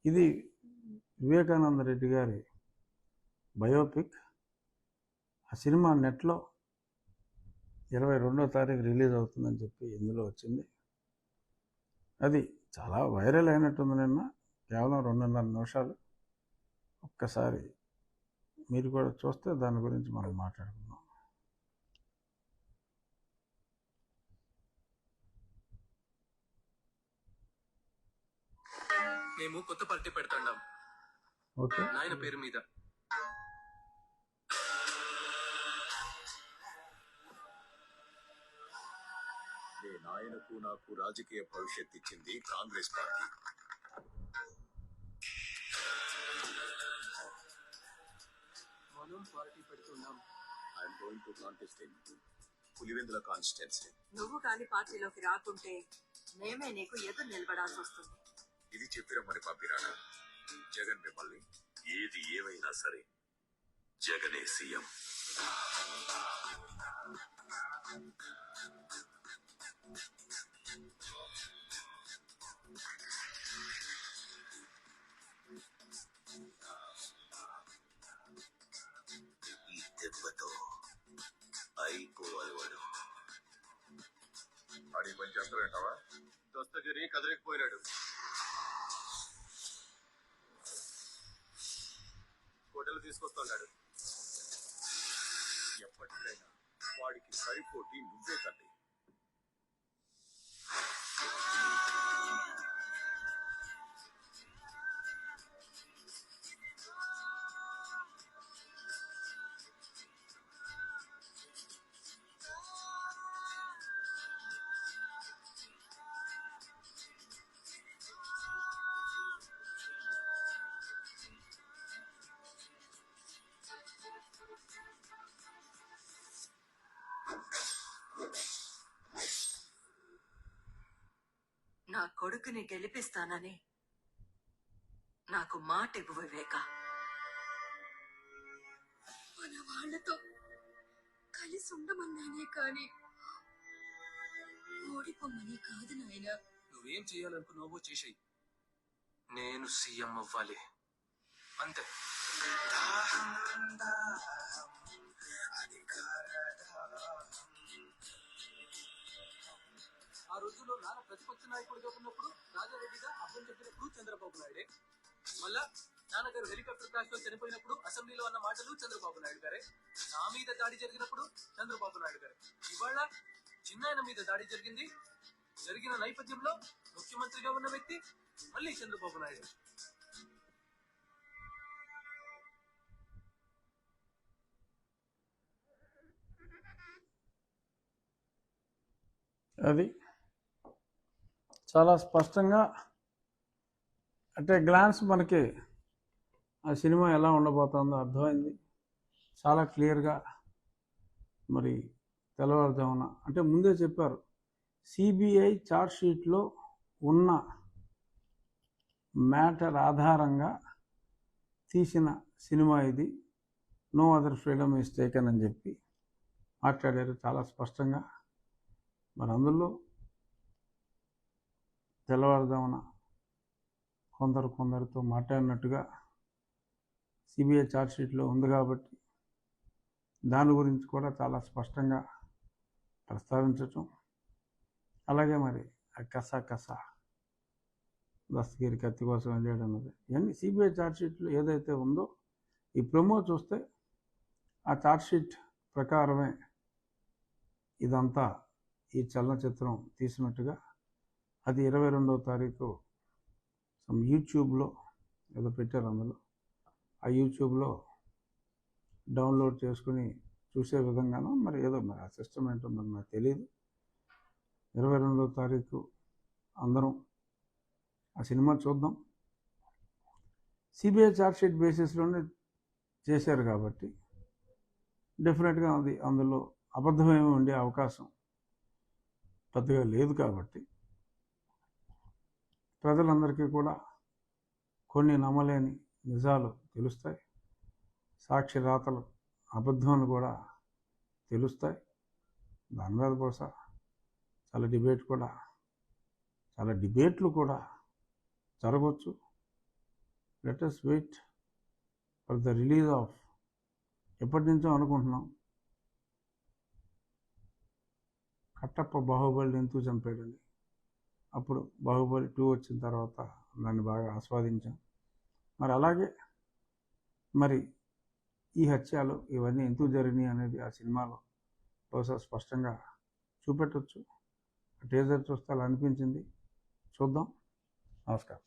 ఇది వివేకానంద రెడ్డి గారి బయోపిక్. ఆ సినిమా నెట్లో 22వ తారీఖు రిలీజ్ అవుతుందని చెప్పి ఇందులో వచ్చింది. అది చాలా వైరల్ అయినట్టుంది. నిన్న కేవలం 2.5 నిమిషాలు. ఒక్కసారి మీరు కూడా చూస్తే దాని గురించి మనం మాట్లాడుకుందాం. మేము కొత్త పార్టీ పెడతాం. ఓకే, నాయన పేరు మీద. నాయనకు నాకు రాజకీయ భవిష్యత్ ఇచ్చింది కాంగ్రెస్ పార్టీ. మనం పార్టీ పెడుతున్నాం. I'm going to contest in Pulivendula constituency. నువ్వు కానీ పార్టీలోకి రాకుంటే మేమే నీకు ఎదురు నిలబడాల్సి వస్తుంది. ఇది చెప్పిరమ్మని పంపిరానా? జగన్ మిమ్మల్ని ఏది ఏమైనా సరే జగనే సీఎం. ఈ దెబ్బతో అయిపోవాలి వాడు. అడి పని చేస్తారంటావా? దస్తగిరి కదిలేకపోయినాడు. హోటల్ తీసుకొస్తున్నాడు. ఎప్పటికైనా వాడికి సరిపోటీ నువ్వే తల్లి. నా కొడుకుని గెలిపిస్తానని నాకు మాట ఇవ్వు వివేక. మన వాళ్ళతో కలిసి ఉండమన్నానే కాని ఓడిపోమని కాదు నాయన. నువ్వేం చేయాలనుకున్నావో చేసేయి. నేను సీఎం అవ్వాలి అంతే. ఆ రోజుల్లో నాన్న ప్రతిపక్ష నాయకుడిగా ఉన్నప్పుడు రాజారెడ్డిగా అర్థం చెప్పినప్పుడు చంద్రబాబు నాయుడే. మళ్ళా నాన్నగారు హెలికాప్టర్ క్రాష్ లో చనిపోయినప్పుడు అసెంబ్లీలో అన్న మాటలు చంద్రబాబు నాయుడు గారే. నా మీద దాడి జరిగినప్పుడు చంద్రబాబు నాయుడు గారే. ఇవాళ చిన్నాయన మీద దాడి జరిగిన నేపథ్యంలో ముఖ్యమంత్రిగా ఉన్న వ్యక్తి మళ్ళీ చంద్రబాబు నాయుడు. అది చాలా స్పష్టంగా అంటే గ్లాన్స్ మనకి ఆ సినిమా ఎలా ఉండబోతుందో అర్థమైంది. చాలా క్లియర్గా మరి తెల్లవారుజామున అంటే ముందే చెప్పారు, సిబిఐ ఛార్జ్షీట్లో ఉన్న మ్యాటర్ ఆధారంగా తీసిన సినిమా ఇది, no other freedom is taken అని చెప్పి మాట్లాడారు చాలా స్పష్టంగా. మరి అందులో తెల్లవారుజామున కొందరితో మాట్లాడినట్టుగా సిబిఐ ఛార్జ్షీట్లో ఉంది కాబట్టి దాని గురించి కూడా చాలా స్పష్టంగా ప్రస్తావించటం. అలాగే మరి ఆ కసా దస్తగిరి కత్తి కోసం వెళ్ళాడు అన్నది ఇవన్నీ సిబిఐ ఛార్జ్షీట్లో ఏదైతే ఉందో ఈ ప్రొమో చూస్తే ఆ ఛార్జ్షీట్ ప్రకారమే ఇదంతా ఈ చలనచిత్రం తీసినట్టుగా. అది 22వ తారీఖు యూట్యూబ్లో ఏదో పెట్టారు. అందులో ఆ యూట్యూబ్లో డౌన్లోడ్ చేసుకుని చూసే విధంగానో మరి ఏదో మరి ఆ సిస్టమ్ ఏంటో మరి నాకు తెలియదు. 22వ తారీఖు అందరం ఆ సినిమా చూద్దాం. సిబిఐ ఛార్జ్షీట్ బేసిస్లోనే చేశారు కాబట్టి డెఫినెట్గా అది అందులో అబద్ధమేమి ఉండే అవకాశం పెద్దగా లేదు. కాబట్టి ప్రజలందరికీ కూడా కొన్ని నమ్మలేని నిజాలు తెలుస్తాయి, సాక్షి రాతలు అబద్ధమని కూడా తెలుస్తాయి. దాని మీద బహుశా చాలా డిబేట్లు కూడా జరగవచ్చు. Let us wait for the release of, ఎప్పటి నుంచో అనుకుంటున్నాం కట్టప్ప బాహుబలి ఎందుకు చంపాడని. అప్పుడు బాహుబలి 2 వచ్చిన తర్వాత దాన్ని బాగా ఆస్వాదించాం. మరి అలాగే మరి ఈ హత్యలు ఇవన్నీ ఎందుకు జరిగినాయి అనేది ఆ సినిమాలో బహుశా స్పష్టంగా చూపెట్టవచ్చు. టీజర్ చూస్తే అలా అనిపించింది. చూద్దాం. నమస్కారం.